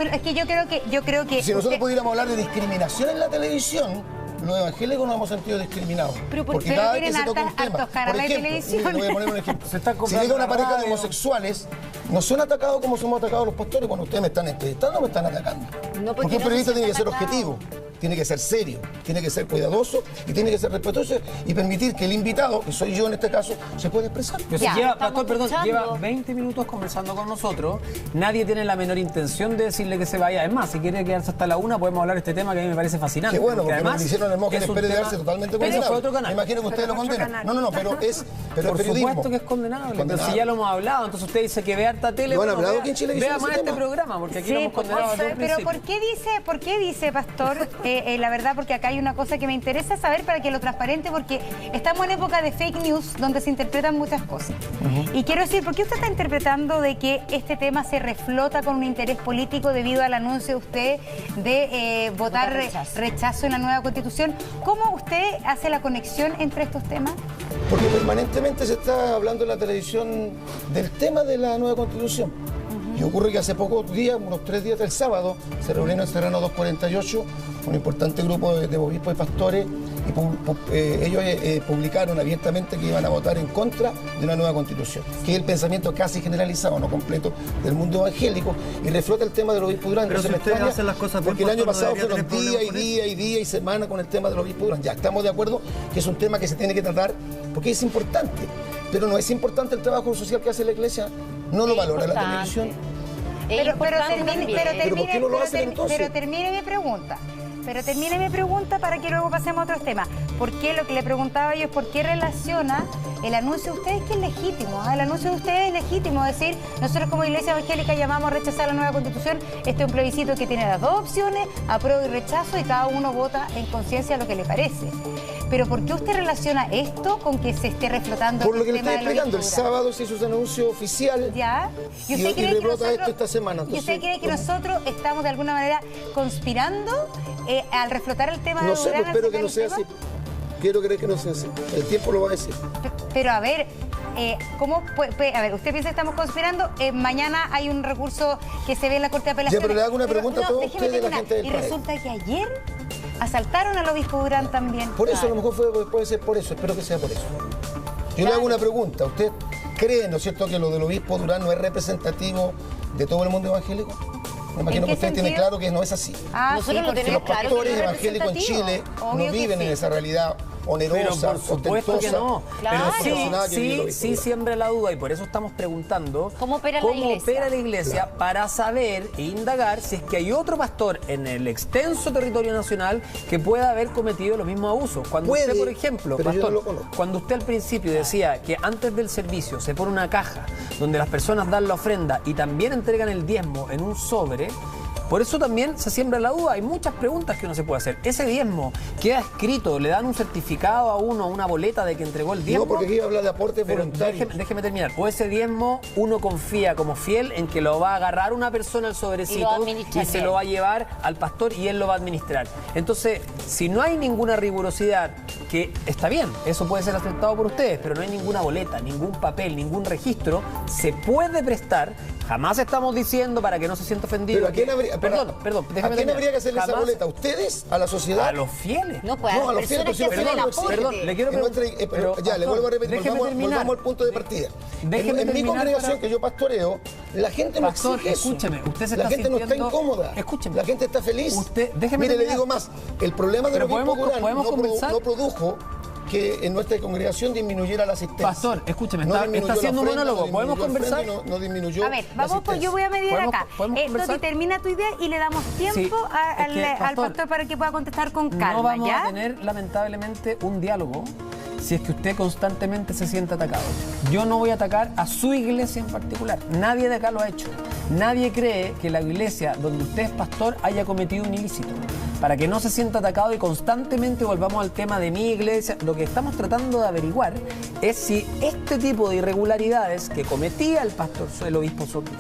pero es que yo creo que si nosotros pudiéramos hablar de discriminación en la televisión, los evangélicos nos hemos sentido discriminados. Pero porque cada vez que se toca un tema, hartos canales de televisión. mire, le voy a poner un ejemplo. Si llega una pareja de homosexuales, no son atacados como somos atacados los pastores. Cuando ustedes me están entrevistando, me están atacando. No, porque un periodista tiene que ser objetivo, tiene que ser serio, tiene que ser cuidadoso y tiene que ser respetuoso y permitir que el invitado, que soy yo en este caso, se pueda expresar. Pastor, perdón, lleva 20 minutos conversando con nosotros. Nadie tiene la menor intención de decirle que se vaya. Es más, si quiere quedarse hasta la 1, podemos hablar de este tema que a mí me parece fascinante. Qué bueno, porque además me hicieron el Mógenes Pérez de Arce totalmente condenado. Fue otro canal. Me imagino que ustedes lo condenan. No, pero es por periodismo. supuesto que es condenable, pero si ya lo hemos hablado. Entonces usted dice que vea harta tele, bueno, vea más este programa, porque aquí lo hemos condenado desde un pero principio. ¿por qué dice, pastor, la verdad? Porque acá hay una cosa que me interesa saber para que lo transparente, porque estamos en época de fake news donde se interpretan muchas cosas. Y quiero decir, ¿por qué usted está interpretando de que este tema se reflota con un interés político debido al anuncio de usted de votar rechazo en la nueva Constitución? ¿Cómo usted hace la conexión entre estos temas? Porque permanentemente se está hablando en la televisión del tema de la nueva Constitución. Y ocurre que hace pocos días, unos 3 días del sábado, se reunieron en Serrano 248 un importante grupo de obispos y pastores y ellos publicaron abiertamente que iban a votar en contra de una nueva Constitución, que es el pensamiento casi generalizado, no completo, del mundo evangélico, y reflota el tema del obispo Durán. Pero si ustedes hacen las cosas bien, porque el año pasado no fueron día y semana con el tema del obispo Durán. Ya estamos de acuerdo que es un tema que se tiene que tratar porque es importante, pero no es importante el trabajo social que hace la Iglesia, no lo valora la televisión. Pero ¿por qué no lo hacen entonces? Pero termine mi pregunta. Para que luego pasemos a otros temas. ¿Por qué? Lo que le preguntaba yo es por qué relaciona el anuncio de ustedes, que es legítimo. El anuncio de ustedes es legítimo. Es decir, nosotros como Iglesia Evangélica llamamos a rechazar la nueva Constitución. Este es un plebiscito que tiene las dos opciones, apruebo y rechazo, y cada uno vota en conciencia lo que le parece. Pero ¿por qué usted relaciona esto con que se esté reflotando por lo que le estoy explicando? El sábado se hizo su anuncio oficial. ¿Ya? ¿Y rebrota esto esta semana? Entonces, ¿y usted cree que nosotros estamos de alguna manera conspirando al reflotar el tema de No sé, espero que no sea así. Quiero creer que no sea así. El tiempo lo va a decir. Pero a ver, ¿cómo puede? A ver, ¿usted piensa que estamos conspirando? Mañana hay un recurso que se ve en la Corte de Apelaciones. Ya, pero le hago una pregunta a todos ustedes, la gente del Y país. resulta que ayer asaltaron al obispo Durán también. Por eso, a lo mejor puede ser por eso. Espero que sea por eso. Yo le hago una pregunta. ¿Usted cree, ¿no es cierto?, que lo del obispo Durán no es representativo de todo el mundo evangélico? Me imagino que usted tiene claro que no es así. Nosotros lo tenemos claro. Los pastores evangélicos en Chile no viven en esa realidad onerosa, pero por supuesto que no. Claro. Pero sí siembra la duda, y por eso estamos preguntando cómo opera la iglesia para saber e indagar si es que hay otro pastor en el extenso territorio nacional que pueda haber cometido los mismos abusos. Cuando usted, por ejemplo, pastor, cuando usted al principio decía que antes del servicio se pone una caja donde las personas dan la ofrenda y también entregan el diezmo en un sobre, por eso también se siembra la duda. Hay muchas preguntas que uno se puede hacer. ¿Ese diezmo queda escrito? ¿Le dan un certificado a uno, una boleta de que entregó el diezmo? No, porque aquí habla de aportes voluntarios. Déjeme terminar. O ese diezmo uno confía como fiel en que lo va a agarrar una persona al sobrecito y se lo va a llevar al pastor y él lo va a administrar. Entonces, si no hay ninguna rigurosidad, que está bien, eso puede ser aceptado por ustedes, pero no hay ninguna boleta, ningún papel, ningún registro, se puede prestar. Jamás estamos diciendo, para que no se sienta ofendido. ¿Pero a quién habría, perdón, ¿a quién habría que hacerle esa boleta? ¿A ustedes? ¿A la sociedad? A los fieles. No, pues, a los fieles. Perdón, le quiero preguntar. Ya, le vuelvo a repetir, volvamos al punto de partida. En mi congregación, que yo pastoreo, la gente no exige eso. Escúcheme, usted se la está gente no está incómoda. Escúcheme. La gente está feliz. Mire, le digo más. El problema de los obispo Durán no produjo que en nuestra congregación disminuyera la asistencia. Pastor, escúcheme, está haciendo un monólogo. ¿Podemos conversar? No disminuyó. A ver, vamos, pues yo voy a mediar acá. Toti, termina tu idea y le damos tiempo al pastor para que pueda contestar con calma. No vamos a tener, lamentablemente, un diálogo si es que usted constantemente se siente atacado. Yo no voy a atacar a su iglesia en particular. Nadie de acá lo ha hecho. Nadie cree que la iglesia donde usted es pastor haya cometido un ilícito. Para que no se sienta atacado y constantemente volvamos al tema de mi iglesia, lo que estamos tratando de averiguar es si este tipo de irregularidades que cometía el pastor, el obispo Soto,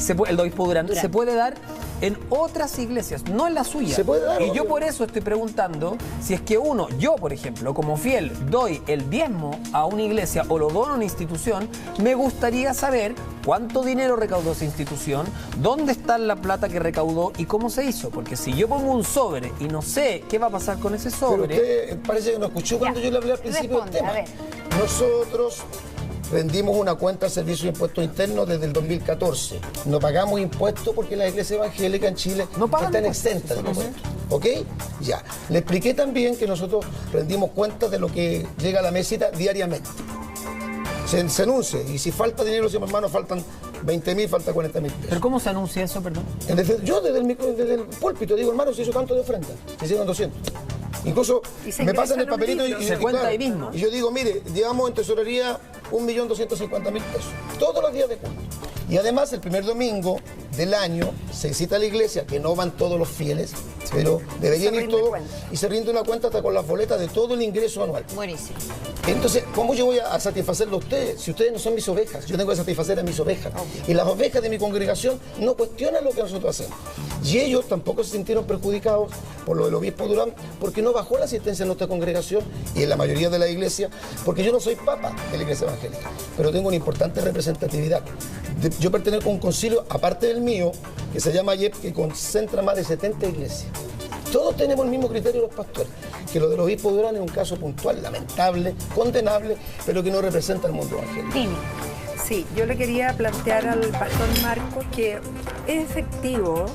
el de Obispo Durán, se puede dar en otras iglesias, no en la suya. Se puede dar, y yo por eso estoy preguntando si es que yo por ejemplo, como fiel, doy el diezmo a una iglesia o lo dono a una institución, me gustaría saber cuánto dinero recaudó esa institución, dónde está la plata que recaudó y cómo se hizo. Porque si yo pongo un sobre y no sé qué va a pasar con ese sobre... Pero usted parece que no escuchó cuando yo le hablé al principio del tema. Nosotros rendimos una cuenta al Servicio de Impuestos Internos desde el 2014. No pagamos impuestos porque las iglesias evangélicas en Chile no están exentas de impuestos. ¿Ok? Ya. Le expliqué también que nosotros rendimos cuentas de lo que llega a la mesita diariamente. Se anuncia, y si falta dinero, si hermanos faltan 20.000, falta 40.000 pesos. ¿Pero cómo se anuncia eso, perdón? Yo desde el púlpito digo, hermano, se hizo tanto de ofrenda, se hicieron 200. Incluso me pasan el papelito y se cuenta ahí mismo. Y yo digo, mire, llevamos en tesorería 1.250.000 pesos, todos los días de culto. Y además el primer domingo del año se cita a la iglesia, que no van todos los fieles, pero deberían ir todos, y se rinde una cuenta hasta con las boletas de todo el ingreso anual. Buenísimo. Entonces, ¿cómo yo voy a satisfacerlo a ustedes? Si ustedes no son mis ovejas, yo tengo que satisfacer a mis ovejas. Y las ovejas de mi congregación no cuestionan lo que nosotros hacemos. Y ellos tampoco se sintieron perjudicados por lo del obispo Durán, porque no bajó la asistencia en nuestra congregación y en la mayoría de la iglesia, porque yo no soy papa de la iglesia evangélica, pero tengo una importante representatividad. Yo pertenezco a un concilio, aparte del mío, que se llama IEP, que concentra más de 70 iglesias. Todos tenemos el mismo criterio los pastores, que lo del obispo Durán es un caso puntual, lamentable, condenable, pero que no representa al mundo evangélico. Sí, yo le quería plantear al pastor Marcos que es efectivo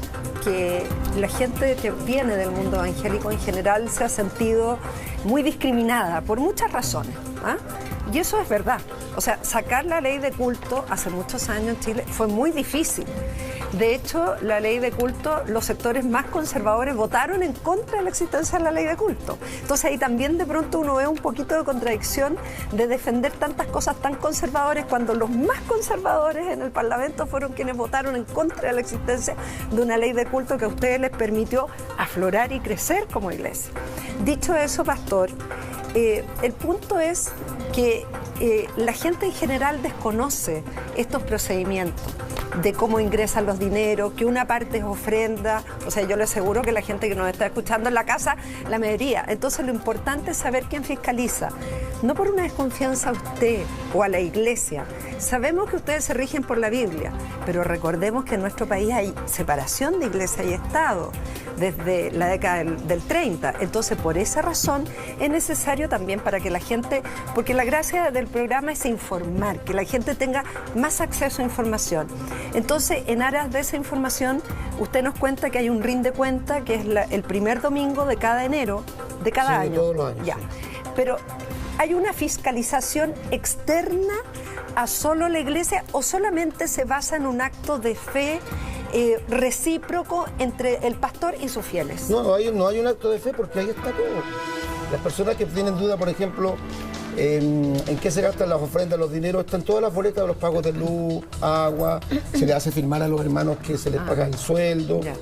que la gente que viene del mundo evangélico en general se ha sentido muy discriminada por muchas razones, ¿ah? Y eso es verdad. O sea, sacar la ley de culto hace muchos años en Chile fue muy difícil. De hecho, la ley de culto, los sectores más conservadores votaron en contra de la existencia de la ley de culto. Entonces ahí también de pronto uno ve un poquito de contradicción de defender tantas cosas tan conservadoras cuando los más conservadores en el Parlamento fueron quienes votaron en contra de la existencia de una ley de culto que a ustedes les permitió aflorar y crecer como iglesia. Dicho eso, pastor, el punto es que la gente en general desconoce estos procedimientos de cómo ingresan los dineros, que una parte es ofrenda. O sea, yo le aseguro que la gente que nos está escuchando en la casa, la mayoría. Entonces lo importante es saber quién fiscaliza. No por una desconfianza a usted o a la iglesia. Sabemos que ustedes se rigen por la Biblia, pero recordemos que en nuestro país hay separación de iglesia y Estado desde la década del 30. Entonces, por esa razón, es necesario también para que la gente, porque la gracia del programa es informar, que la gente tenga más acceso a información. Entonces, en aras de esa información, usted nos cuenta que hay un rinde cuenta, que es el primer domingo de cada enero, de cada año. Todos los años. Ya. Sí. Pero, ¿hay una fiscalización externa a solo la iglesia o solamente se basa en un acto de fe recíproco entre el pastor y sus fieles? No hay un acto de fe porque ahí está todo. Las personas que tienen duda, por ejemplo, en qué se gastan las ofrendas, los dineros, están todas las boletas de los pagos de luz, agua, se le hace firmar a los hermanos que se les paga el sueldo. Ya.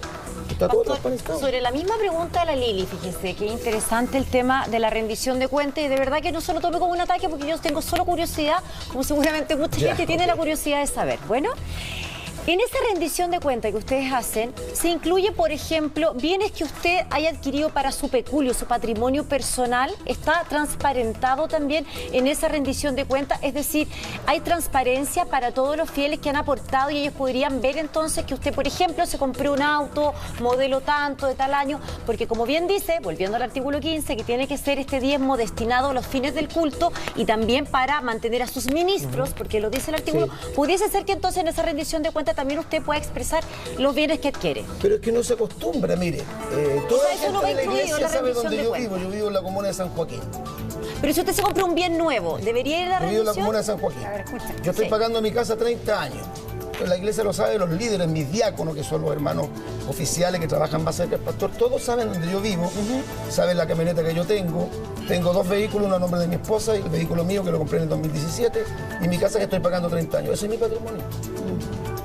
Está todo transparentado. Sobre la misma pregunta de la Lili, fíjese, qué interesante el tema de la rendición de cuentas y de verdad que no se lo tome como un ataque porque yo tengo solo curiosidad, como seguramente mucha gente tiene la curiosidad de saber. Bueno, en esa rendición de cuentas que ustedes hacen, se incluye, por ejemplo, bienes que usted haya adquirido para su peculio, su patrimonio personal, está transparentado también en esa rendición de cuentas, es decir, hay transparencia para todos los fieles que han aportado y ellos podrían ver entonces que usted, por ejemplo, se compró un auto, modelo tanto, de tal año, porque como bien dice, volviendo al artículo 15, que tiene que ser este diezmo destinado a los fines del culto y también para mantener a sus ministros, porque lo dice el artículo, pudiese ser que entonces en esa rendición de cuentas también usted pueda expresar los bienes que adquiere. Pero es que no se acostumbra, mire. Toda la gente de la iglesia sabe dónde yo vivo. Yo vivo en la comuna de San Joaquín. Pero si usted se compra un bien nuevo, ¿debería ir a la rendición? Yo vivo en la comuna de San Joaquín. Yo estoy pagando mi casa 30 años. La iglesia lo sabe, los líderes, mis diáconos, que son los hermanos oficiales que trabajan más cerca del pastor, todos saben dónde yo vivo, saben la camioneta que yo tengo. Tengo 2 vehículos, uno a nombre de mi esposa y el vehículo mío que lo compré en el 2017 y mi casa que estoy pagando 30 años. Ese es mi patrimonio.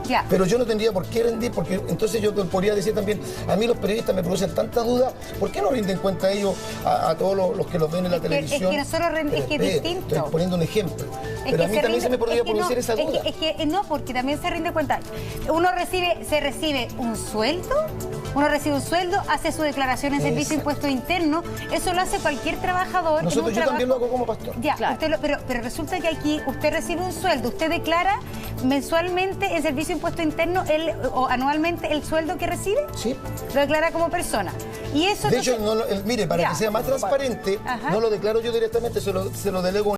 Ya. Pero yo no tendría por qué rendir, porque entonces yo podría decir también, a mí los periodistas me producen tanta duda, ¿por qué no rinden cuenta ellos a todos los que los ven en la televisión? Es que nosotros es que es distinto. Estoy poniendo un ejemplo. Pero a mí también se me podría producir esa duda. Es que no, porque también se rinde cuenta. Se recibe un sueldo, hace su declaración en servicio de impuesto interno, eso lo hace cualquier trabajador. Yo también lo hago como pastor. Ya, claro. Pero resulta que aquí usted recibe un sueldo, usted declara mensualmente en servicio de impuesto interno o anualmente el sueldo que recibe. Sí. Lo declara como persona. Y eso de hecho, mire, para que sea más transparente, no lo declaro yo directamente, se lo delego